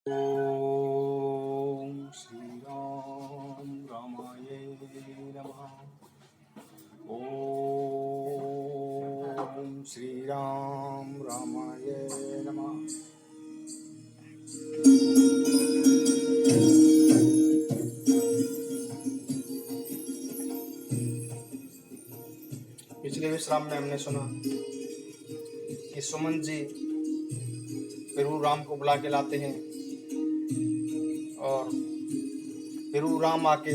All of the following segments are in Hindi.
ओम श्री राम रामाय नमः। ओम श्री राम रामाय नमः। पिछले विश्राम में हमने सुना कि सुमन जी प्रभु राम को बुला के लाते हैं और प्रभु राम आके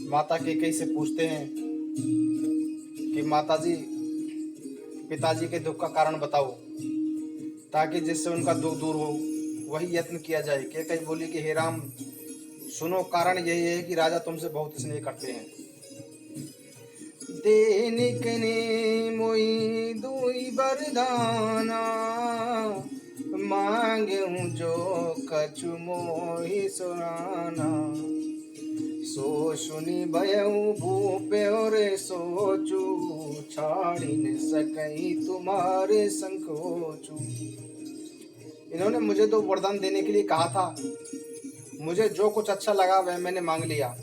माता कैकेयी से पूछते हैं कि माता जी पिताजी के दुख का कारण बताओ, ताकि जिससे उनका दुख दूर हो वही यत्न किया जाए। कैकेयी बोली कि हे राम सुनो, कारण यही है कि राजा तुमसे बहुत स्नेह करते हैं। देनिक ने मोई दुई बरदाना, मांगू जो कछु मोहि सुनाना। सो सुनी भयऊ भूपे और सोचू, छाड़ी न सकई तुम्हारे संकोचू। इन्होंने मुझे तो वरदान देने के लिए कहा था, मुझे जो कुछ अच्छा लगा वह मैंने मांग लिया।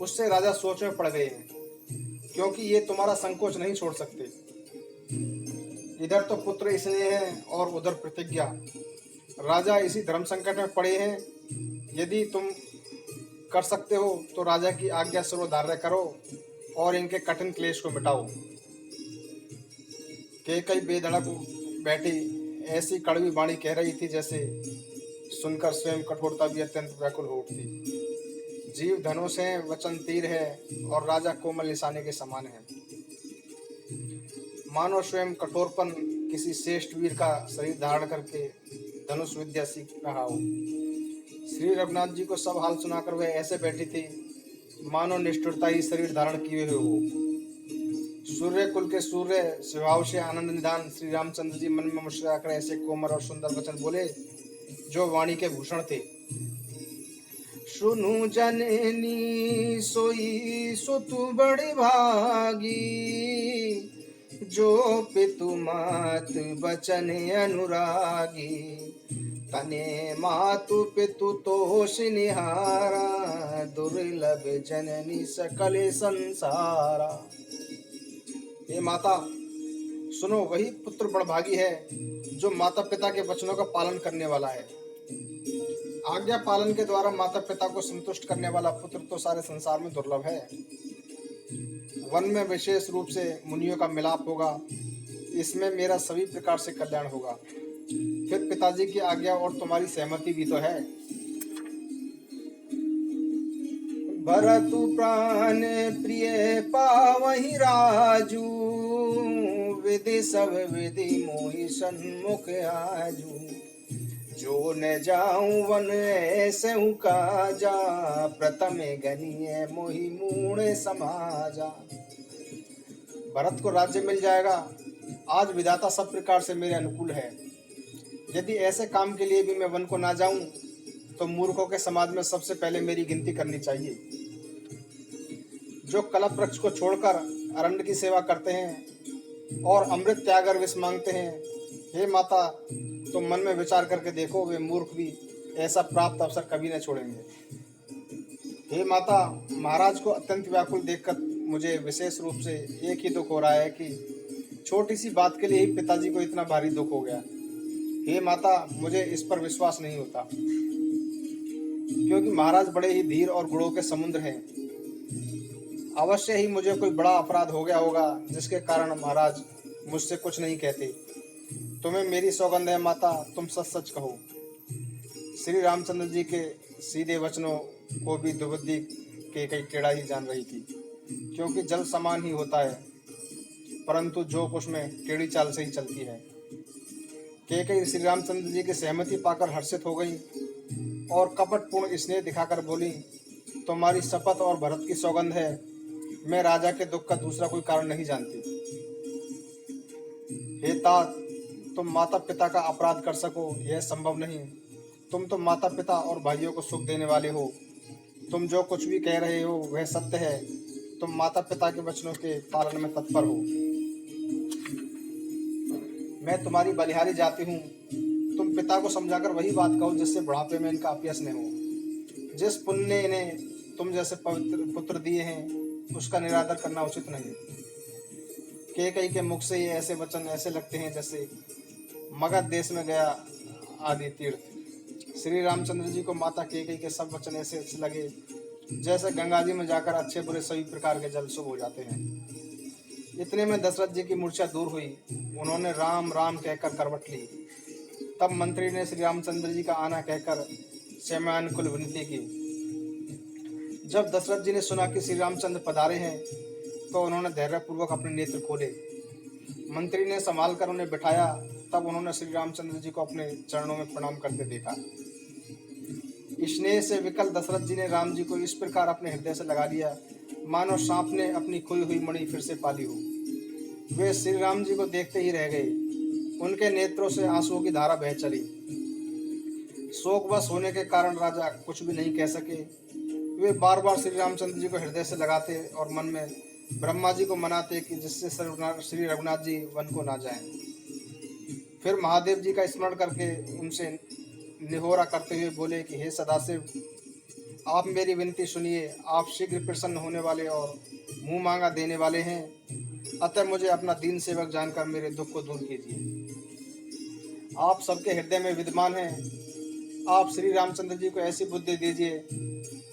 उससे राजा सोच में पड़ गए हैं, क्योंकि ये तुम्हारा संकोच नहीं छोड़ सकते। इधर तो पुत्र स्नेह है और उधर प्रतिज्ञा। राजा इसी धर्म संकट में पड़े हैं। यदि तुम कर सकते हो तो राजा की आज्ञा सर्वधार्य करो और इनके कठिन क्लेश को मिटाओ। कैकेयी बेधड़क बैठी ऐसी कड़वी वाणी कह रही थी जैसे सुनकर स्वयं कठोरता भी अत्यंत व्याकुल हो उठती। जीव धनुष है, वचन तीर है और राजा कोमल निशाने के समान है। मानो स्वयं कठोरपन किसी श्रेष्ठ वीर का शरीर धारण करके धनुष विद्या सीख रहा हो। श्री रघुनाथ जी को सब हाल सुनाकर वह ऐसे बैठी थी मानो निष्ठुरता ही शरीर धारण किए हुए हो। सूर्य कुल के सूर्य स्वभाव से आनंद निदान श्री रामचंद्र जी मन में मुस्कुराकर ऐसे कोमल और सुंदर वचन बोले जो वाणी के भूषण थे। सुनु जननी सोई सुतु बड़ी भागी, जो पितु मात बचन अनुरागी। तने मातु पितु तोष निहारा, दुर्लभ जननी सकल संसारा। हे माता सुनो, वही पुत्र बड़भागी है जो माता पिता के वचनों का पालन करने वाला है। आज्ञा पालन के द्वारा माता पिता को संतुष्ट करने वाला पुत्र तो सारे संसार में दुर्लभ है। वन में विशेष रूप से मुनियों का मिलाप होगा, इसमें मेरा सभी प्रकार से कल्याण होगा। फिर पिताजी की आज्ञा और तुम्हारी सहमति भी तो है। भरतु प्राण प्रिय पावहि राजू, विधि सब विधि मोहि सन्मुख आजू। जो न जाऊं वन ऐसे हूँ काजा, प्रथम गनिय मोहि मूढ़ समाजा। भरत को राज्य मिल जाएगा। आज विधाता सब प्रकार से मेरे अनुकूल है। यदि ऐसे काम के लिए भी मैं वन को ना जाऊं तो मूर्खों के समाज में सबसे पहले मेरी गिनती करनी चाहिए। जो कलप वृक्ष को छोड़कर अरण्य की सेवा करते हैं और अमृत त्यागर विष मांगते हैं, हे माता तुम मन में विचार करके देखो, वे मूर्ख भी ऐसा प्राप्त अवसर कभी न छोड़ेंगे। हे माता, महाराज को अत्यंत व्याकुल देखकर मुझे विशेष रूप से एक ही दुख हो रहा है कि छोटी सी बात के लिए ही पिताजी को इतना भारी दुख हो गया। हे माता, मुझे इस पर विश्वास नहीं होता, क्योंकि महाराज बड़े ही धीर और गुणों के समुद्र हैं। अवश्य ही मुझे कोई बड़ा अपराध हो गया होगा जिसके कारण महाराज मुझसे कुछ नहीं कहते। तुम्हें मेरी सौगंध है माता, तुम सच सच कहो। श्री रामचंद्र जी के सीधे वचनों को भी दुर्बुद्धि कैकेयी टेढ़ा ही जान रही थी, क्योंकि जल समान ही होता है, परंतु जोक उसमें टेढ़ी चाल से ही चलती है। कैकेयी श्री रामचंद्र जी की सहमति पाकर हर्षित हो गई और कपटपूर्ण स्नेह दिखाकर बोली, तुम्हारी शपथ और भरत की सौगंध है, मैं राजा के दुख का दूसरा कोई कारण नहीं जानती। हे तात, तुम माता पिता का अपराध कर सको यह संभव नहीं। तुम तो माता पिता और भाइयों को सुख देने वाले हो। तुम जो कुछ भी कह रहे हो वह सत्य है। तुम माता पिता के वचनों के पालन में तत्पर हो। मैं तुम्हारी बलिहारी जाती हूँ, तुम तुम पिता को समझाकर वही बात कहो जिससे बुढ़ापे में इनका अपयश न हो। जिस पुण्य ने इन्हें तुम जैसे पवित्र पुत्र दिए हैं उसका निरादर करना उचित नहीं। कैकेयी के मुख से ये ऐसे वचन ऐसे लगते हैं जैसे मगध देश में गया आदि तीर्थ। श्री रामचंद्र जी को माता कैकेयी के सब वचन ऐसे लगे जैसे गंगा जी में जाकर अच्छे बुरे सभी प्रकार के जल शुभ हो जाते हैं। इतने में दशरथ जी की मूर्छा दूर हुई। उन्होंने राम राम कहकर करवट ली। तब मंत्री ने श्री रामचंद्र जी का आना कहकर क्षमानुकूल विनती की। जब दशरथ जी ने सुना कि श्री रामचंद्र पधारे हैं तो उन्होंने धैर्यपूर्वक अपने नेत्र खोले। मंत्री ने संभाल कर उन्हें बिठाया। तब उन्होंने श्री रामचंद्र जी को अपने चरणों में प्रणाम करते देखा। स्नेह से विकल दशरथ जी ने राम जी को इस प्रकार अपने हृदय से लगा लिया मानो सांप ने अपनी खोई हुई मणि फिर से पाली हो। वे श्री राम जी को देखते ही रह गए। उनके नेत्रों से आंसुओं की धारा बह चली। शोकवश होने के कारण राजा कुछ भी नहीं कह सके। वे बार बार श्री रामचंद्र जी को हृदय से लगाते और मन में ब्रह्मा जी को मनाते कि जिससे श्री रघुनाथ जी वन को ना जाएं। फिर महादेव जी का स्मरण करके उनसे निहोरा करते हुए बोले कि हे सदाशिव, आप मेरी विनती सुनिए। आप शीघ्र प्रसन्न होने वाले और मुंह मांगा देने वाले हैं, अतः मुझे अपना दीन सेवक जानकर मेरे दुख को दूर कीजिए। आप सबके हृदय में विद्यमान हैं। आप श्री रामचंद्र जी को ऐसी बुद्धि दीजिए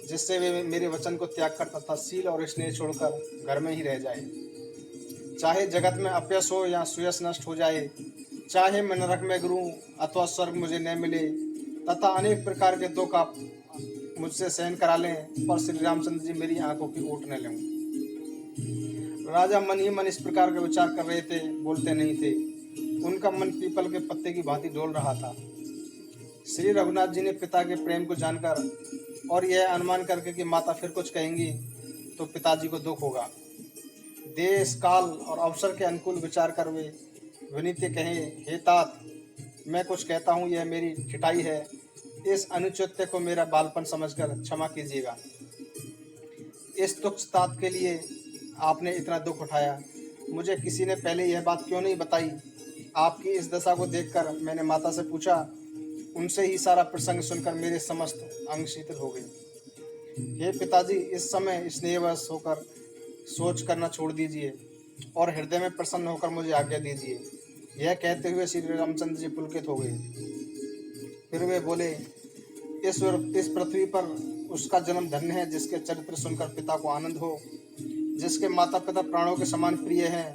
जिससे वे मेरे वचन को त्याग कर तथा शील और स्नेह छोड़कर घर में ही रह जाए। चाहे जगत में अपयश हो या सुयश नष्ट हो जाए, चाहे मैं नरक में गिरूं अथवा स्वर्ग मुझे न मिले, तथा अनेक प्रकार के दुख आप मुझसे सहन करा लें, पर श्री रामचंद्र जी मेरी आंखों की ओट न लें। राजा मन ही मन इस प्रकार के विचार कर रहे थे, बोलते नहीं थे। उनका मन पीपल के पत्ते की भांति डोल रहा था। श्री रघुनाथ जी ने पिता के प्रेम को जानकर और यह अनुमान करके कि माता फिर कुछ कहेंगी तो पिताजी को दुख होगा, देश काल और अवसर के अनुकूल विचार कर वे विनीत कहे, हे तात, मैं कुछ कहता हूँ, यह मेरी ठिठाई है। इस अनुचित्य को मेरा बालपन समझकर क्षमा कीजिएगा। इस तुच्छ तात के लिए आपने इतना दुख उठाया। मुझे किसी ने पहले यह बात क्यों नहीं बताई? आपकी इस दशा को देखकर मैंने माता से पूछा। उनसे ही सारा प्रसंग सुनकर मेरे समस्त अंग शीतल हो गए। हे पिताजी, इस समय स्नेहवश होकर सोच करना छोड़ दीजिए और हृदय में प्रसन्न होकर मुझे आज्ञा दीजिए। यह कहते हुए श्री रामचंद्र जी पुलकित हो गए। फिर वे बोले, इस पृथ्वी पर उसका जन्म धन्य है जिसके चरित्र सुनकर पिता को आनंद हो, जिसके माता पिता प्राणों के समान प्रिय हैं।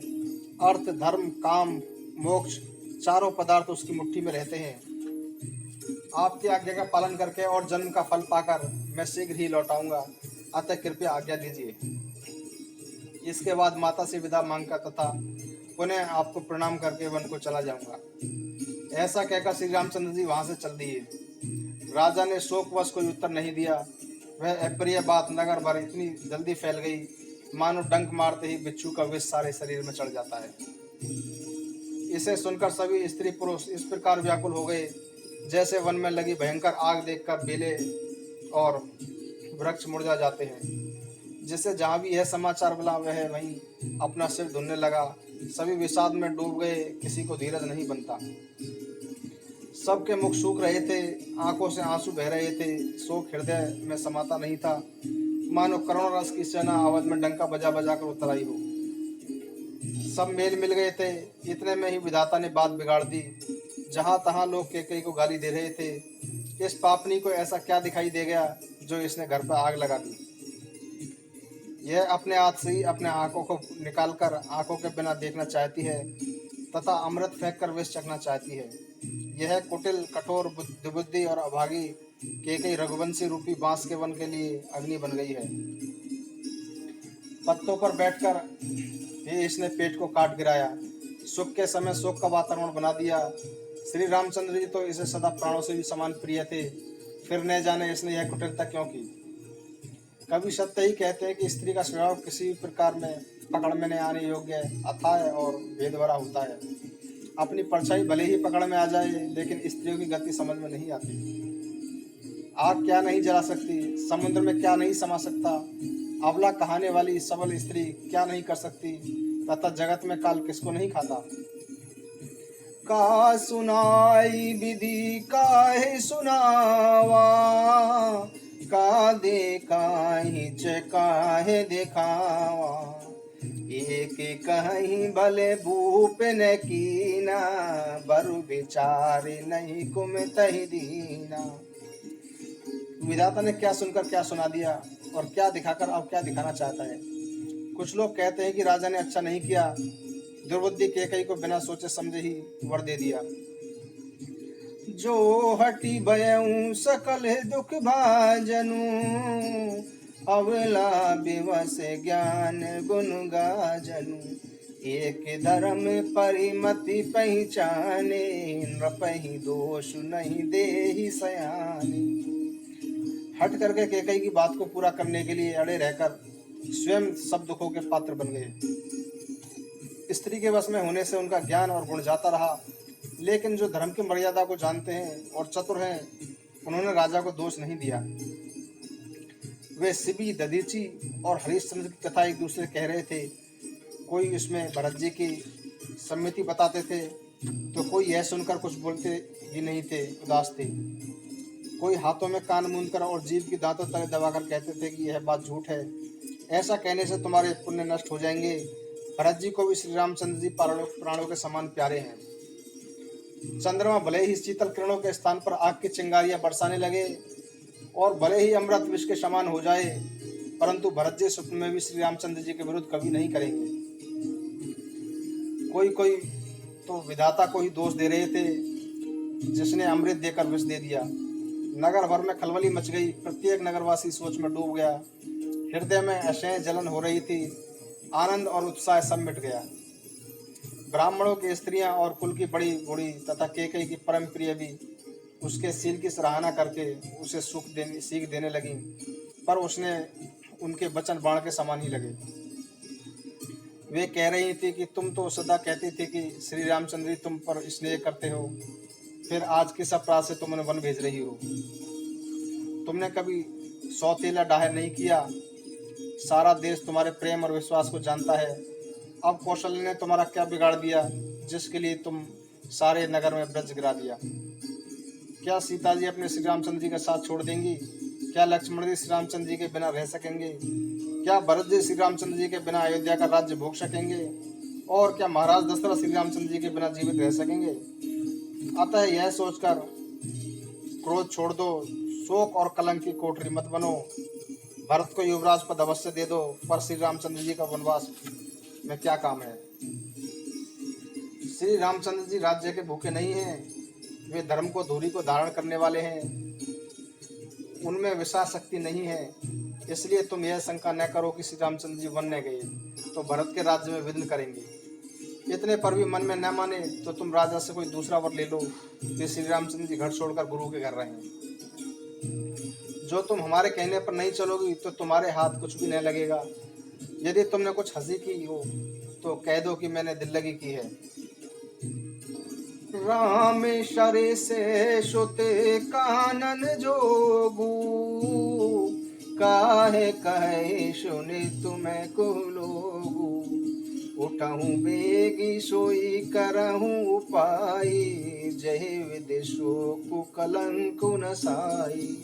अर्थ, धर्म, काम, मोक्ष चारों पदार्थ उसकी मुट्ठी में रहते हैं। आपकी आज्ञा का पालन करके और जन्म का फल पाकर मैं शीघ्र ही लौटाऊंगा, अतः कृपया आज्ञा दीजिए। इसके बाद माता से विदा मांगकर तथा पुनः आपको प्रणाम करके वन को चला जाऊंगा। ऐसा कहकर श्री रामचंद्र जी वहां से चल दिए। राजा ने शोकवश कोई उत्तर नहीं दिया। वह अप्रिय बात नगर भर इतनी जल्दी फैल गई मानो डंक मारते ही बिच्छू का विष सारे शरीर में चढ़ जाता है। इसे सुनकर सभी स्त्री पुरुष इस प्रकार व्याकुल हो गए जैसे वन में लगी भयंकर आग देखकर बेले और वृक्ष मुरझा जाते हैं। जिससे जहाँ भी यह समाचार मिला वह वहीं अपना सिर धुनने लगा। सभी विषाद में डूब गए, किसी को धीरज नहीं बनता। सबके मुख सूख रहे थे, आंखों से आंसू बह रहे थे। शोक हृदय में समाता नहीं था, मानो करुण रस की सेना आवाज में डंका बजा बजा कर उतर आई हो। सब मेल मिल गए थे। इतने में ही विधाता ने बात बिगाड़ दी। जहां तहां लोग कैकेयी को गाली दे रहे थे। इस पापनी को ऐसा क्या दिखाई दे गया जो इसने घर पर आग लगा दी? यह अपने हाथ से ही अपने आंखों को निकालकर आंखों के बिना देखना चाहती है तथा अमृत फेंक कर विष चखना चाहती है। यह कुटिल, कठोर दुबुद्धि और अभागी कैकेयी रघुवंशी रूपी बांस के वन के लिए अग्नि बन गई है। पत्तों पर बैठकर ही इसने पेट को काट गिराया। सुख के समय शोक का वातावरण बना दिया। श्री रामचंद्र जी तो इसे सदा प्राणों से भी समान प्रिय थे, फिर न जाने इसने यह कुटिलता क्यों की। कभी सत्य ही कहते हैं कि स्त्री का स्वभाव किसी भी प्रकार में पकड़ में नहीं आने योग्य अथाह और भेद भरा होता है। अपनी परछाई भले ही पकड़ में आ जाए, लेकिन स्त्रियों की गति समझ में नहीं आती। आग क्या नहीं जला सकती, समुद्र में क्या नहीं समा सकता, अबला कहाने वाली सबल स्त्री क्या नहीं कर सकती, तथा जगत में काल किसको नहीं खाता। का सुनाई विधि काहे सुनावा, का देखाई च काहे दिखावा। एक कहीं भले भूप न कीना, बरु विचार नहीं कुम तहि दीना। विधाता ने क्या सुनकर क्या सुना दिया और क्या दिखाकर अब क्या दिखाना चाहता है। कुछ लोग कहते हैं कि राजा ने अच्छा नहीं किया, दुर्बुद्धि कैकेयी को बिना सोचे समझे ही वर दे दिया। जो हटी भयऊ सकल दुख भाजनु, अवला विवश ज्ञान गुण गाजनु। एक धर्म परिमति पहचाने, नृपहि दोष नहीं देहि सयाने। हट करके कैकेयी की बात को पूरा करने के लिए अड़े रहकर स्वयं सब दुखों के पात्र बन गए। स्त्री के वश में होने से उनका ज्ञान और गुण जाता रहा, लेकिन जो धर्म की मर्यादा को जानते हैं और चतुर हैं, उन्होंने राजा को दोष नहीं दिया। वे शिबी, दधीची और हरिश्चंद्र की कथा एक दूसरे कह रहे थे। कोई इसमें भरत जी की सम्मति बताते थे, तो कोई यह सुनकर कुछ बोलते भी नहीं थे, उदास थे। कोई हाथों में कान मूंदकर और जीभ की दांतों तले दबाकर कहते थे कि यह बात झूठ है, ऐसा कहने से तुम्हारे पुण्य नष्ट हो जाएंगे। भरत जी को भी श्री रामचंद्र जी प्राणों के समान प्यारे हैं। चंद्रमा भले ही शीतल किरणों के स्थान पर आग की चिंगारियां बरसाने लगे और भले ही अमृत विष के समान हो जाए, परंतु भरत जी स्वप्न में भी श्री रामचंद्र जी के विरुद्ध कभी नहीं करेंगे। कोई कोई तो विधाता को ही दोष दे रहे थे, जिसने अमृत देकर विष दे दिया। नगर भर में खलबली मच गई, प्रत्येक नगरवासी सोच में डूब गया। हृदय में असह्य जलन हो रही थी, आनंद और उत्साह सब मिट गया। ब्राह्मणों की स्त्रियां और कुल की बड़ी बूढ़ी तथा कैकेयी की परम प्रिय भी उसके शील की सराहना करके उसे सीख देने लगी, पर उसने उनके वचन बाण के समान ही लगे। वे कह रही थी कि तुम तो सदा कहती थी कि श्री रामचंद्र जी तुम पर स्नेह करते हो, फिर आज किस अपराध से तुम उन्हें वन भेज रही हो। तुमने कभी सौतेला डाह नहीं किया, सारा देश तुम्हारे प्रेम और विश्वास को जानता है। अब कौशल्य ने तुम्हारा क्या बिगाड़ दिया, जिसके लिए तुम सारे नगर में ब्रज गिरा दिया। क्या सीता जी अपने श्री रामचंद्र जी का साथ छोड़ देंगी? क्या लक्ष्मण जी श्री रामचंद्र जी के बिना रह सकेंगे? क्या भरत जी श्री रामचंद्र जी के बिना अयोध्या का राज्य भोग सकेंगे? और क्या महाराज दशरथ श्री रामचंद्र जी के बिना जीवित रह सकेंगे? अतः यह सोचकर क्रोध छोड़ दो, शोक और कलंक की कोठरी मत बनो। भरत को युवराज पद अवश्य दे दो, पर श्री रामचंद्र जी का वनवास में क्या काम है? श्री रामचंद्र जी राज्य के भूखे नहीं हैं, वे धर्म को धूरी को धारण करने वाले हैं। उनमें विशाल शक्ति नहीं है, इसलिए तुम यह शंका न करो कि श्री रामचंद्र जी वन न गए तो भरत के राज्य में विघ्न करेंगे। इतने पर भी मन में न माने तो तुम राजा से कोई दूसरा वर ले लो कि श्री रामचंद्र जी घर छोड़कर गुरु के घर रहें। जो तुम हमारे कहने पर नहीं चलोगी तो तुम्हारे हाथ कुछ भी नहीं लगेगा। यदि तुमने कुछ हंसी की हो तो कह दो कि मैंने दिल लगी की है। राम शरे से सुते कानन जोगू, काहे कहे सुने तुम्हें को लोगू। उठहूँ बेगी सोई करहूँ उपाय, जय विदेशो को कलंक न साई।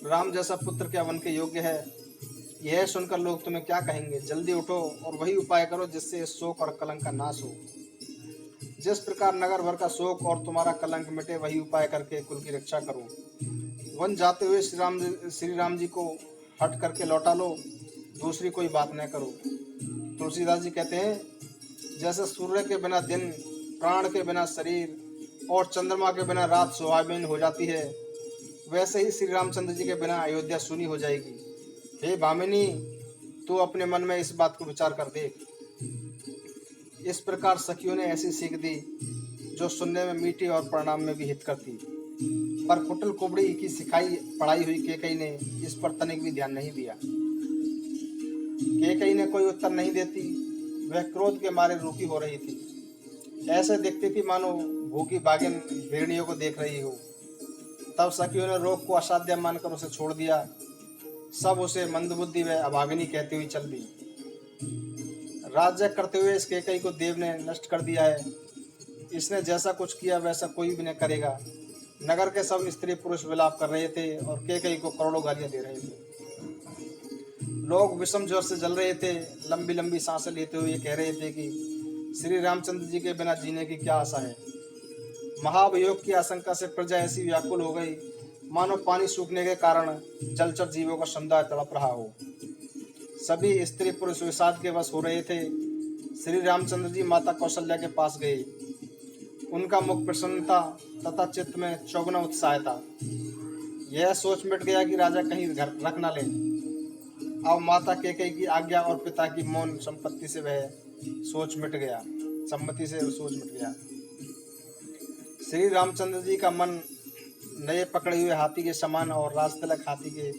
राम जैसा पुत्र क्या वन के योग्य है? यह सुनकर लोग तुम्हें क्या कहेंगे? जल्दी उठो और वही उपाय करो जिससे शोक और कलंक का नाश हो। जिस प्रकार नगर भर का शोक और तुम्हारा कलंक मिटे, वही उपाय करके कुल की रक्षा करो। वन जाते हुए श्री राम जी को हट करके लौटा लो, दूसरी कोई बात न करो। तुलसीदास जी कहते हैं, जैसे सूर्य के बिना दिन, प्राण के बिना शरीर और चंद्रमा के बिना रात सुहावनी हो जाती है, वैसे ही श्री रामचंद्र जी के बिना अयोध्या सूनी हो जाएगी। हे भामिनी, तू अपने मन में इस बात को विचार कर देख। इस प्रकार सखियों ने ऐसी सीख दी जो सुनने में मीठी और परिणाम में भी हित करती। पर कुटिल कुबड़ी की सिखाई पढ़ाई हुई कैकेयी ने इस पर तनिक भी ध्यान नहीं दिया। कैकेयी ने कोई उत्तर नहीं देती, वह क्रोध के मारे रूखी हो रही थी। ऐसे दिखती थी मानो भूखी बागिन भेड़ियों को देख रही हो। तब सखियों ने रोग को असाध्य मानकर उसे छोड़ दिया। सब उसे मंदबुद्धि व अभागिनी कहती हुई चल दी। राज्य करते हुए इस कैकेयी को देव ने नष्ट कर दिया है। इसने जैसा कुछ किया वैसा कोई भी न करेगा। नगर के सब स्त्री पुरुष विलाप कर रहे थे और कैकेयी को करोड़ों गालियां दे रहे थे। लोग विषम ज्वर से जल रहे थे, लंबी लंबी सांसें लेते हुए कह रहे थे कि श्री रामचंद्र जी के बिना जीने की क्या आशा है। महाभियोग की आशंका से प्रजा ऐसी व्याकुल हो गई मानो पानी सूखने के कारण जलचर जीवों का समुदाय तड़प रहा हो। सभी स्त्री पुरुष विषाद के वश हो रहे थे। श्री रामचंद्र जी माता कौशल्या के पास गए। उनका मुख प्रसन्नता तथा चित्त में चौगुना उत्साह था। यह सोच मिट गया कि राजा कहीं घर रख न ले। अब माता कैकेयी की आज्ञा और पिता की मौन संपत्ति से वह सोच मिट गया, सम्मति से सोच मिट गया। श्री रामचंद्र जी का मन नए पकड़े हुए हाथी के समान और राजतिलक हाथी के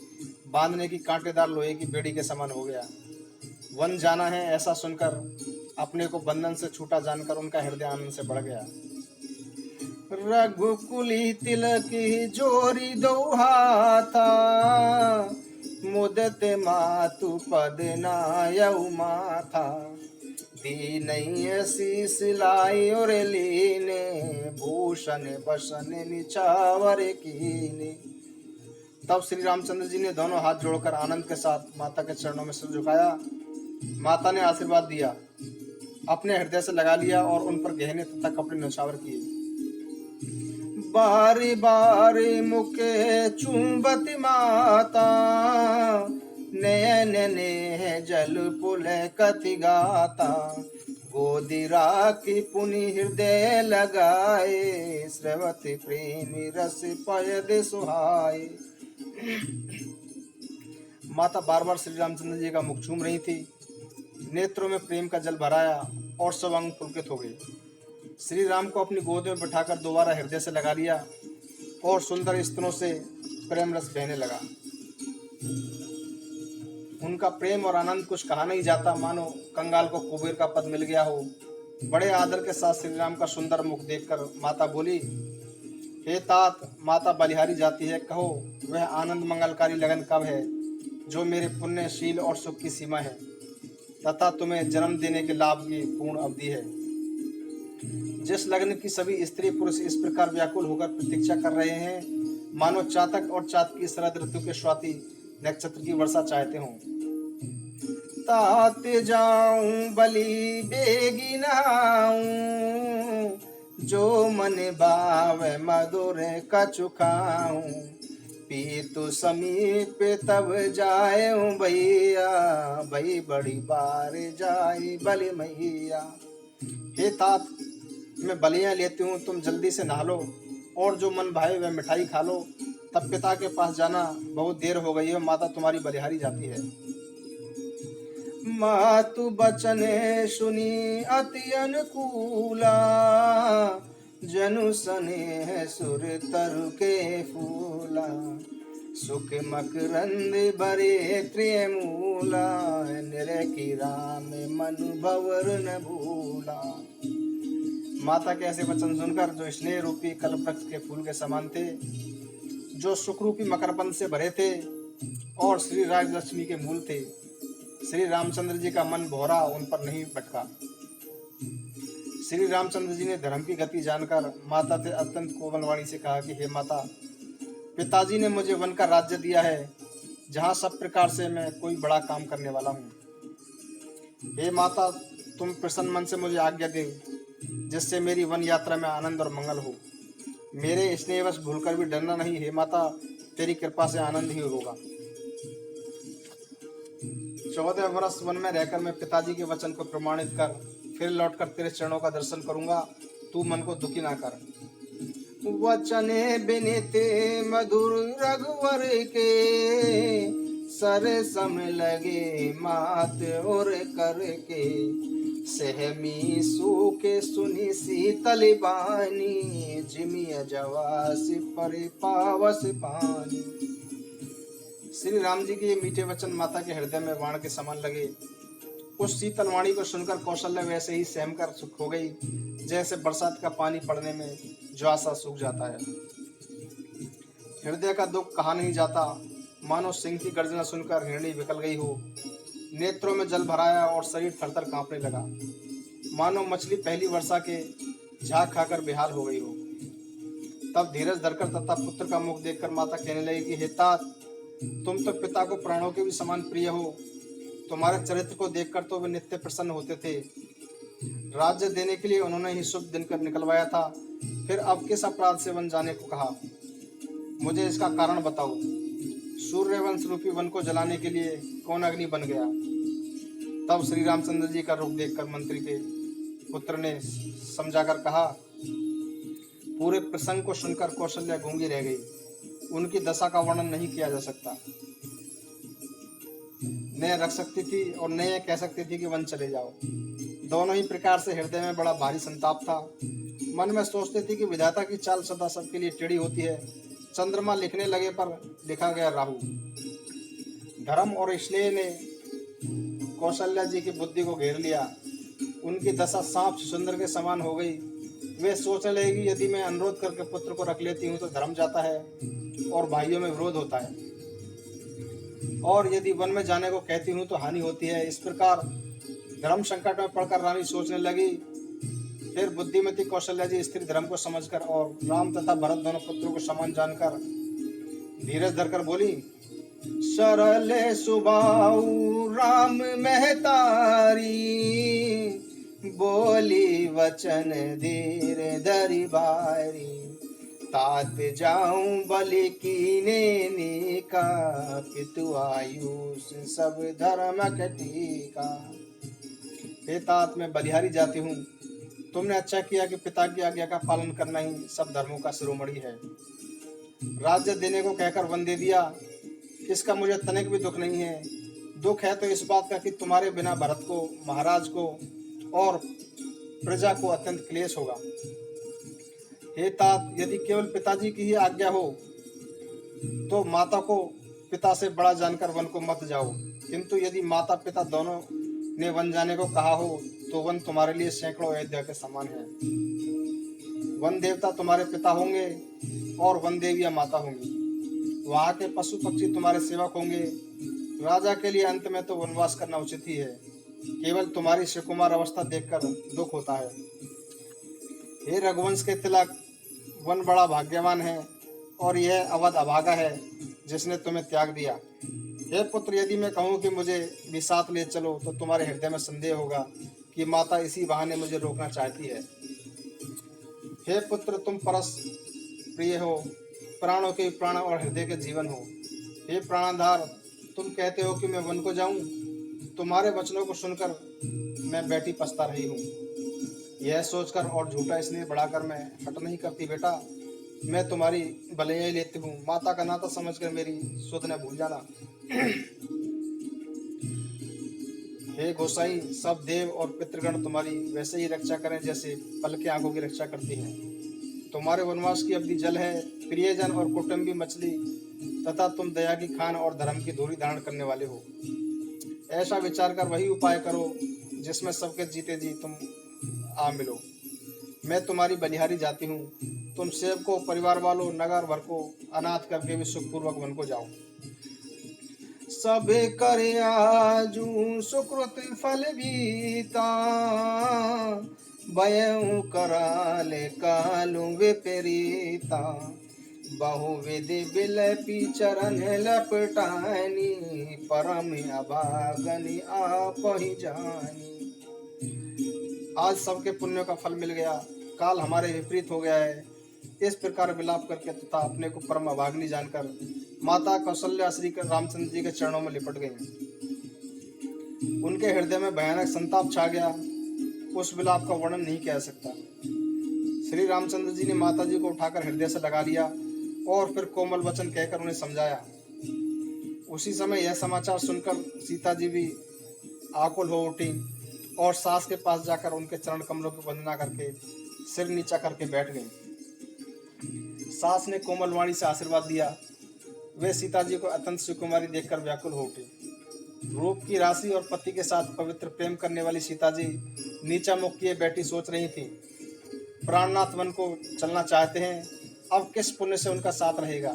बांधने की कांटेदार लोहे की बेड़ी के समान हो गया। वन जाना है ऐसा सुनकर, अपने को बंधन से छूटा जानकर उनका हृदय आनंद से बढ़ गया। रघुकुली तिलक जोरी दो हाथा, मुदत मातु पद नायउ माथा। दीनैय शीस लाई और लीने, भूषण बसन निछावर कीने। तब श्री रामचंद्र जी ने दोनों हाथ जोड़कर आनंद के साथ माता के चरणों में सिर झुकाया। माता ने आशीर्वाद दिया, अपने हृदय से लगा लिया और उन पर गहने तथा कपड़े न्यौछावर किए। बारी बारी मुके चुंबती माता, नयन नेह जल पुल कति गाता। गोदी राखी पुनि हृदय लगाए, श्रवति प्रेमी रस पयद सुहाए। माता बार बार श्री रामचंद्र जी का मुख चूम रही थी। नेत्रों में प्रेम का जल भराया और सब अंग पुलकित हो गए। श्री राम को अपनी गोद में बिठाकर दोबारा हृदय से लगा लिया और सुंदर स्तनों से प्रेम रस बहने लगा। उनका प्रेम और आनंद कुछ कहा नहीं जाता, मानो कंगाल को कुबेर का पद मिल गया हो। बड़े आदर के साथ श्री राम का सुंदर मुख देखकर माता बोली, हे तात, माता बलिहारी जाती है, कहो वह आनंद मंगलकारी लगन कब है जो मेरे पुण्य शील और सुख की सीमा है तथा तुम्हें जन्म देने के लाभ की पूर्ण अवधि है। जिस लगन की सभी स्त्री पुरुष इस प्रकार व्याकुल होकर प्रतीक्षा कर रहे हैं मानो चातक और चातकी शरद ऋतु के स्वाति नक्षत्र की वर्षा चाहते हों। तात जाऊं बलि बेगी नहाऊं, जो मन भाव मधुर कछु खाऊं। पीतु समीप तब जाऊं भैया, भई बड़ी बार जाई बलि मैया। हे तात, मैं बलियां लेती हूँ, तुम जल्दी से नहा लो और जो मन भाए वह मिठाई खा लो। तब पिता के पास जाना, बहुत देर हो गई है, माता तुम्हारी बलिहारी जाती है। मातु बचन सुनी अति अनुकूला, जनु स्नेह सुर तरु के फूला। सुख मकरंद भरे प्रिय मूला, निरखी राम मनु भवर न भूला। माता के ऐसे वचन सुनकर जो स्नेह रूपी कल्पवृक्ष के फूल के समान थे, जो सुख रूपी मकरपंद से भरे थे और श्री राजलक्ष्मी के मूल थे, श्री रामचंद्र जी का मन भौरा उन पर नहीं भटका। श्री रामचंद्र जी ने धर्म की गति जानकर माता से अत्यंत कोमल वाणी से कहा कि हे माता, पिताजी ने मुझे वन का राज्य दिया है, जहाँ सब प्रकार से मैं कोई बड़ा काम करने वाला हूँ। हे माता, तुम प्रसन्न मन से मुझे आज्ञा दे, जिससे मेरी वन यात्रा में आनंद और मंगल हो। मेरे स्नेहवश भूलकर भी डरना नहीं। हे माता, तेरी कृपा से आनंद ही होगा। 14 वर्ष वन में रहकर मैं पिताजी के वचन को प्रमाणित कर फिर लौटकर तेरे चरणों का दर्शन करूंगा। तू मन को दुखी ना कर। वचने बिनिते मधुर रघुवर के, सर सम लगे मात और कर के। सहमी सूखे सुनी शीतल बानी, जिमिया जवास पर पावस पानी। श्री राम जी के ये मीठे वचन माता के हृदय में बाण के समान लगे। उस शीतल वाणी को सुनकर कौशल्या वैसे ही सहम कर सुख हो गई, जैसे बरसात का पानी पड़ने में ज्वासा सूख जाता है। हृदय का दुख कहा नहीं जाता, मानो सिंह की गर्जना सुनकर हिरणी विकल गई हो। नेत्रों में जल भराया और शरीर थरथर कांपने लगा, मानो मछली पहली वर्षा के झाग खाकर बेहाल हो गई हो। तब धीरज धरकर तथा पुत्र का मुख देखकर माता कहने लगी कि हे तात, तुम तो पिता को प्राणों के भी समान प्रिय हो। तुम्हारे चरित्र को देखकर तो वे नित्य प्रसन्न होते थे। राज्य देने के लिए उन्होंने ही शुभ दिन कर निकलवाया था, फिर अब किस अपराध से वन जाने को कहा? मुझे इसका कारण बताओ। सूर्यवंश रूपी वन को जलाने के लिए कौन अग्नि बन गया? तब श्री रामचंद्र जी का रूप देखकर मंत्री के पुत्र ने समझाकर कहा। पूरे प्रसंग को सुनकर कौशल्या गूंगी रह गई। उनकी दशा का वर्णन नहीं किया जा सकता। न रख सकती थी और न यह कह सकती थी कि वन चले जाओ। दोनों ही प्रकार से हृदय में बड़ा भारी संताप था। मन में सोचती थी कि विधाता की चाल सदा सबके लिए टेढ़ी होती है। चंद्रमा लिखने लगे पर लिखा गया राहु। धर्म और स्नेह ने कौशल्या जी की बुद्धि को घेर लिया। उनकी दशा सांप सुंदर के समान हो गई। वे सोचने लगे कि यदि मैं अनुरोध करके पुत्र को रख लेती हूँ तो धर्म जाता है और भाइयों में विरोध होता है, और यदि वन में जाने को कहती हूँ तो हानि होती है। इस प्रकार धर्म संकट में पड़कर रानी सोचने लगी। फिर बुद्धिमती कौशल्या जी स्त्री धर्म को समझकर और राम तथा भरत दोनों पुत्रों को समान जानकर धीरज धरकर बोली। सरल सुबाऊ राम महतारी, बोली वचन धीर धरि भारी। तात जाऊं बलि कीने नीका, पितु आयुष सब धर्म कटीका। हे तात, मैं बलिहारी जाती हूँ। तुमने अच्छा किया कि पिता की आज्ञा का पालन करना ही सब धर्मों का शिरोमणि है। राज्य देने को कहकर वन दे दिया, इसका मुझे तनिक भी दुख नहीं है। दुख है तो इस बात का कि तुम्हारे बिना भरत को, महाराज को और प्रजा को अत्यंत क्लेश होगा। हे तात, यदि केवल पिताजी की ही आज्ञा हो तो माता को पिता से बड़ा जानकर वन को मत जाओ, किंतु यदि माता पिता दोनों ने वन जाने को कहा हो तो वन तुम्हारे लिए सैकड़ों अयोध्या के समान है। वन देवता तुम्हारे पिता होंगे और वन देवियां माता होंगी। वहां के पशु पक्षी तुम्हारे सेवक होंगे। राजा के लिए अंत में तो वनवास करना उचित ही है। केवल तुम्हारी सुकुमार अवस्था देखकर दुख होता है। हे रघुवंश के तिलक, वन बड़ा भाग्यवान है और यह अवध अभागा है जिसने तुम्हें त्याग दिया। हे पुत्र, यदि मैं कहूँ कि मुझे भी साथ ले चलो तो तुम्हारे हृदय में संदेह होगा कि माता इसी बहाने मुझे रोकना चाहती है। हे पुत्र, तुम परस प्रिय हो, प्राणों के प्राण और हृदय के जीवन हो। हे प्राणाधार, तुम कहते हो कि मैं वन को जाऊं। तुम्हारे वचनों को सुनकर मैं बैठी पछता रही हूँ। यह सोचकर और झूठा स्नेह बढ़ाकर मैं हट नहीं करती। बेटा, मैं तुम्हारी भले ही लेती हूँ। माता का नाता समझकर मेरी सुध न भूल जाना। हे गोसाई, सब देव और पितृगण तुम्हारी वैसे ही रक्षा करें जैसे पलके आंखों की रक्षा करती हैं। तुम्हारे वनवास की अवधि जल है, प्रियजन और कुटुंबी मछली तथा तुम दया की खान और धर्म की धूरी धारण करने वाले हो। ऐसा विचार कर वही उपाय करो जिसमें सबके जीते जी तुम आ मिलो। मैं तुम्हारी बलिहारी जाती हूँ। तुम सेवकों, परिवार वालों, नगर भर को अनाथ करके भी सुखपूर्वक वन को जाओ। सबे करे आजू सुकृत फल बीता, बयऊ कराले कालू विपरीता। बहुविधि बिलपी चरण लपटानी, परम अभागनी आप ही जानी। आज सबके पुण्यों का फल मिल गया, काल हमारे विपरीत हो गया है। इस प्रकार विलाप करके तथा अपने को परम अभाग्नि जानकर माता कौशल्या श्री रामचंद्र जी के चरणों में लिपट गई। उनके हृदय में भयानक संताप छा गया। उस विलाप का वर्णन नहीं किया जा सकता। श्री रामचंद्र जी ने माता जी को उठाकर हृदय से लगा लिया और फिर कोमल वचन कहकर उन्हें समझाया। उसी समय यह समाचार सुनकर सीता जी भी आकुल हो उठी और सास के पास जाकर उनके चरण कमलों की वंदना करके सिर नीचा करके बैठ गई। सास ने कोमल वाणी से आशीर्वाद दिया। वे सीता जी को अत्यंत सुकुमारी देखकर व्याकुल हो उठी। रूप की राशि और पति के साथ पवित्र प्रेम करने वाली सीता जी नीचा मुख किए बैठी सोच रही थी। प्राणनाथ वन को चलना चाहते हैं, अब किस पुण्य से उनका साथ रहेगा?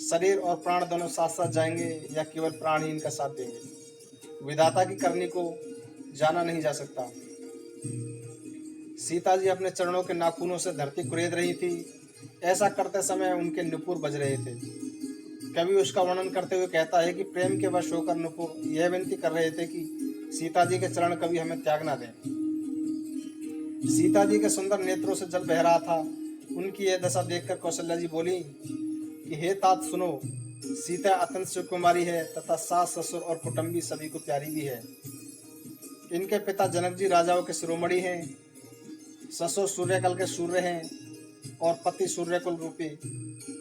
शरीर और प्राण दोनों साथ साथ जाएंगे या केवल प्राण ही इनका साथ देंगे? विधाता की करनी को जाना नहीं जा सकता। सीता जी अपने चरणों के नाखूनों से धरती कुरेद रही थी। ऐसा करते समय उनके नुपुर बज रहे थे। कवि उसका वर्णन करते हुए कहता है कि प्रेम के वश होकर नुपुर यह विनती कर रहे थे कि सीता जी के चरण कभी हमें त्याग ना दें। सीता जी के सुंदर नेत्रों से जल बह रहा था। उनकी यह दशा देखकर कौशल्या जी बोली कि हे तात सुनो, सीता अत्यंत सुकुमारी है तथा सास ससुर और कुटुंबी सभी को प्यारी भी है। इनके पिता जनक जी राजाओं के शिरोमणि हैं, ससुर सूर्यकल के सूर्य हैं और पति सूर्यकुल रूपी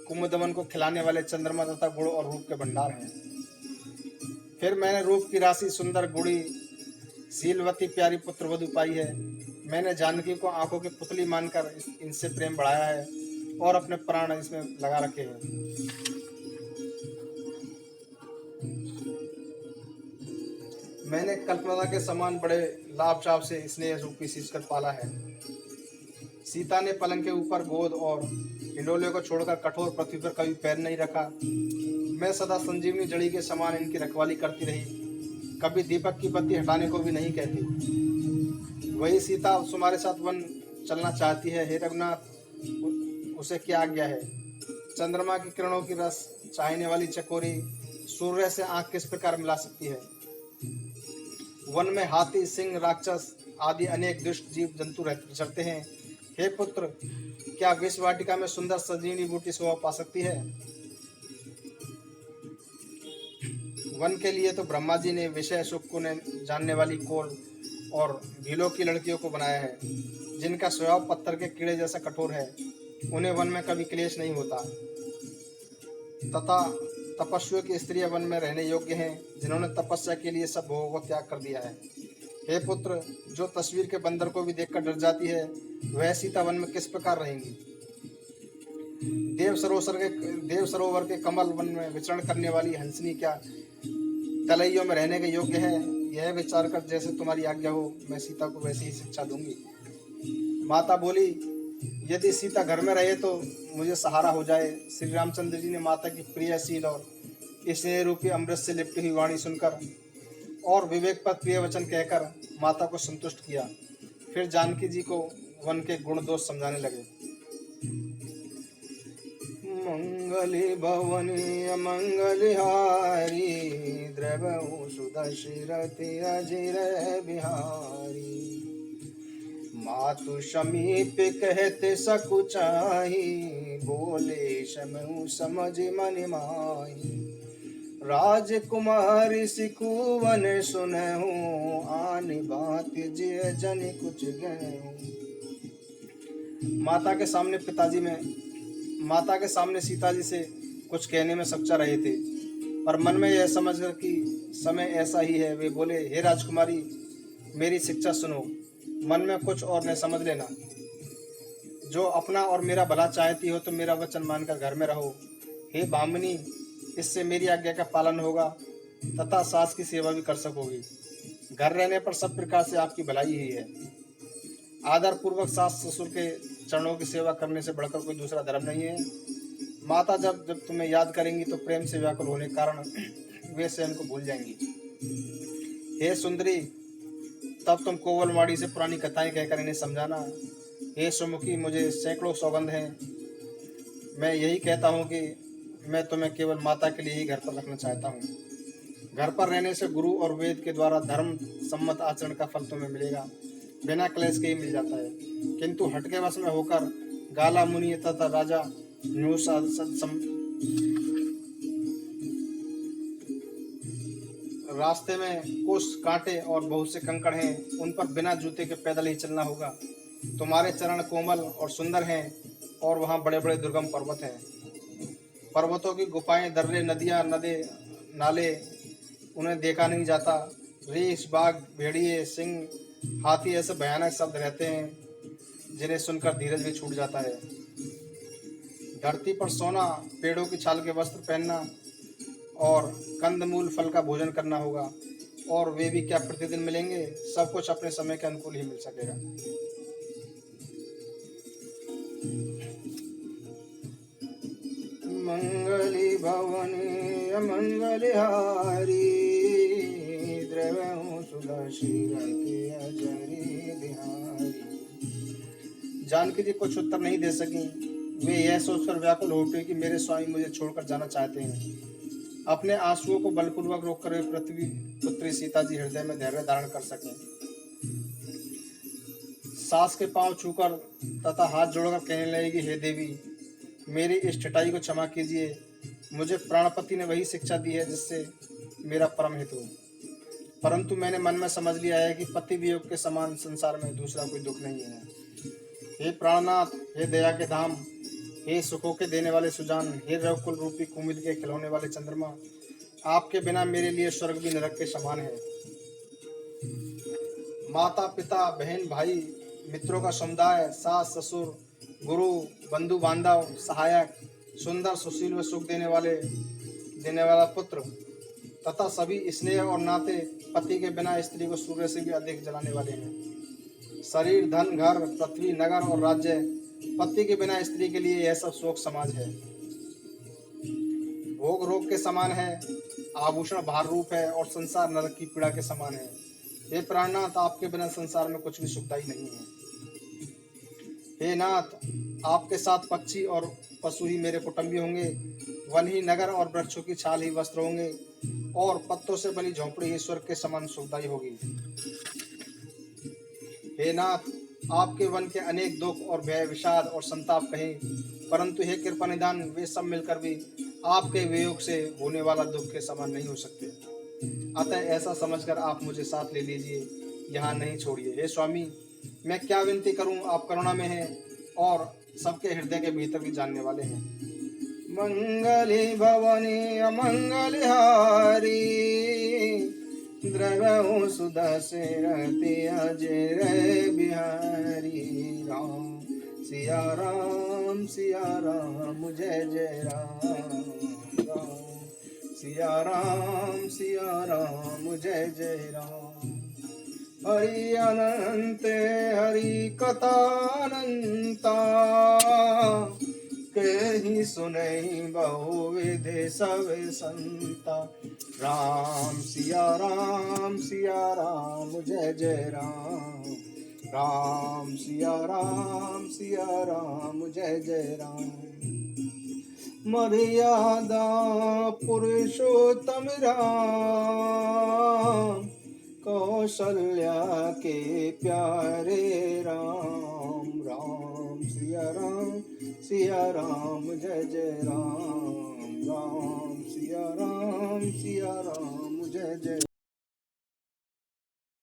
कुमुदमन को खिलाने वाले चंद्रमा तथा गुण और रूप के भंडार हैं। फिर मैंने रूप की राशि सुंदर गुड़ी शीलवती प्यारी पुत्रवधु पाई है। मैंने जानकी को आंखों की पुतली मानकर इनसे प्रेम बढ़ाया है और अपने प्राण इसमें लगा रखे हैं। मैंने कल्पना के समान बड़े लाभ चाव से स्नेह रूपी सींचकर पाला है। सीता ने पलंग के ऊपर गोद और हिंडोले को छोड़कर कठोर पृथ्वी पर कभी पैर नहीं रखा। मैं सदा संजीवनी जड़ी के समान इनकी रखवाली करती रही, कभी दीपक की बत्ती हटाने को भी नहीं कहती। वही सीता तुम्हारे साथ वन चलना चाहती है। हे रघुनाथ, उसे क्या आज्ञा है? चंद्रमा की किरणों की रस चाहने वाली चकोरी सूर्य से आंख किस प्रकार मिला सकती है? वन में हाथी, सिंह, राक्षस आदि अनेक दुष्ट जीव जंतु चरते हैं। हे पुत्र, क्या विष वाटिका में सुंदर संजीवनी बूटी शोभा पा सकती है? वन के लिए तो ब्रह्मा जी ने विषय सुख को जानने वाली कोल और भीलों की लड़कियों को बनाया है, जिनका स्वभाव पत्थर के कीड़े जैसा कठोर है। उन्हें वन में कभी क्लेश नहीं होता। तथा तपस्वियों की स्त्रियां वन में रहने योग्य हैं, जिन्होंने तपस्या के लिए सब भोगों को त्याग कर दिया है। हे पुत्र, जो तस्वीर के बंदर को भी देखकर डर जाती है, वह सीता वन में किस प्रकार रहेंगी? देव सरोवर के कमल वन में विचरण करने वाली हंसनी क्या तलैयों में रहने के योग्य है? यह विचार कर जैसे तुम्हारी आज्ञा हो, मैं सीता को वैसी ही शिक्षा दूंगी। माता बोली, यदि सीता घर में रहे तो मुझे सहारा हो जाए। श्री रामचंद्र जी ने माता की प्रियशील और स्नेह रूपी अमृत से लिपटी हुई वाणी सुनकर और विवेक पर प्रिय वचन कहकर माता को संतुष्ट किया। फिर जानकी जी को वन के गुण दोष समझाने लगे। मंगली भवनी अमंगलिहारी द्रवहु सुदशरथि अजिर बिहारी। मातु समीप कहते सकुचाही बोले समु समझ मन माही। राजकुमारी सिकुवन सुनहु आन बात जिय जन कुछ गए। माता के सामने सीता जी से कुछ कहने में सच्चा रहे थे, पर मन में यह समझकर कि समय ऐसा ही है, वे बोले, हे राजकुमारी, मेरी शिक्षा सुनो, मन में कुछ और न समझ लेना। जो अपना और मेरा भला चाहती हो तो मेरा वचन मानकर घर में रहो। हे भामिनी, इससे मेरी आज्ञा का पालन होगा तथा सास की सेवा भी कर सकोगी। घर रहने पर सब प्रकार से आपकी भलाई ही है। आदर पूर्वक सास ससुर के चरणों की सेवा करने से बढ़कर कोई दूसरा धर्म नहीं है। माता जब जब तुम्हें याद करेंगी तो प्रेम से व्याकुल होने के कारण वे स्वयं को भूल जाएंगी। हे सुंदरी, तब तुम कोवलवाड़ी से पुरानी कथाएं कहकर इन्हें समझाना। हे सुमुखी, मुझे सैकड़ों सौगंध हैं। मैं यही कहता हूँ कि मैं तुम्हें केवल माता के लिए ही घर पर रखना चाहता हूँ। घर पर रहने से गुरु और वेद के द्वारा धर्म सम्मत आचरण का फल तुम्हें मिलेगा, बिना क्लेश के ही मिल जाता है। किंतु हटके वश में होकर गाला मुनि तथा राजा रास्ते में कुछ कांटे और बहुत से कंकड़ हैं, उन पर बिना जूते के पैदल ही चलना होगा। तुम्हारे चरण कोमल और सुंदर हैं और वहाँ बड़े बड़े दुर्गम पर्वत हैं। पर्वतों की गुफाएं, दर्रे, नदियाँ, नदे, नाले, उन्हें देखा नहीं जाता। रीछ, बाघ, भेड़िए, सिंह, हाथी ऐसे भयानक शब्द रहते हैं जिन्हें सुनकर धीरज भी छूट जाता है। धरती पर सोना, पेड़ों की छाल के वस्त्र पहनना और कंदमूल फल का भोजन करना होगा, और वे भी क्या प्रतिदिन मिलेंगे? सब कुछ अपने समय के अनुकूल ही मिल सकेगा। मंगली भवनी अमंगलिहारी द्रवहु सुदशरथि अजरि बिहारी। जानकी जी कुछ उत्तर नहीं दे सकी। वे यह सोचकर व्याकुल हो उठी कि मेरे स्वामी मुझे छोड़कर जाना चाहते हैं। अपने आंसुओं को बलपूर्वक रोककर वे पृथ्वी पुत्री सीता जी हृदय में धैर्य धारण कर सकें। सास के पांव छूकर तथा हाथ जोड़कर कहने लगेगी, हे देवी, मेरी इस ठटाई को क्षमा कीजिए। मुझे प्राणपति ने वही शिक्षा दी है जिससे मेरा परम हित हो, परंतु मैंने मन में समझ लिया है कि पति वियोग के समान संसार में दूसरा कोई दुख नहीं है। हे प्राणनाथ, हे दया के धाम, हे सुखों के देने वाले सुजान, हे रघुकुल रूपी कुमुद के खिलौने वाले चंद्रमा, आपके बिना मेरे लिए स्वर्ग भी नरक के समान है। माता पिता बहन भाई मित्रों का समुदाय, सास ससुर गुरु बंधु बांधव सहायक, सुंदर सुशील व सुख देने वाला पुत्र तथा सभी स्नेह और नाते पति के बिना स्त्री को सूर्य से भी अधिक जलाने वाले हैं। शरीर धन घर पृथ्वी नगर और राज्य पति के बिना स्त्री के लिए यह सब शोक समाज है। भोग रोग के समान है, आभूषण भार रूप है और संसार नरक की पीड़ा के समान है। हे प्राणनाथ, आपके बिना संसार में कुछ भी सुखदायी नहीं है। हे नाथ, आपके साथ पक्षी और पशु ही मेरे कुटुंबी होंगे, वन ही नगर और वृक्षों की छाल ही वस्त्र होंगे और पत्तों से बनी झोंपड़ी ही स्वर्ग के समान सुखदायी होगी। हे नाथ, आपके वन के अनेक दुख और भय विषाद और संताप कहें, परंतु हे कृपा निदान, वे सब मिलकर भी आपके वियोग से होने वाला दुख के समान नहीं हो सकते। अतः ऐसा समझकर आप मुझे साथ ले लीजिए, यहाँ नहीं छोड़िए। हे स्वामी, मैं क्या विनती करूं, आप करुणा में हैं और सबके हृदय के भीतर भी जानने वाले हैं। मंगली भवनी अमंगल हारी, द्रवहु सुधा से रहती अजय बिहारी। राम सिया राम जय जय राम, राम सिया राम जय जय राम। हरि अनंत हरि कथा अनंता, कहीं सुनई बहुविध सब संता। राम सिया राम जय जय राम, राम सिया राम जय जय राम। मर्यादा पुरुषोत्तम राम, कौशल्या के प्यारे राम। राम सिया राम जय जय राम, राम सिया राम जय जय।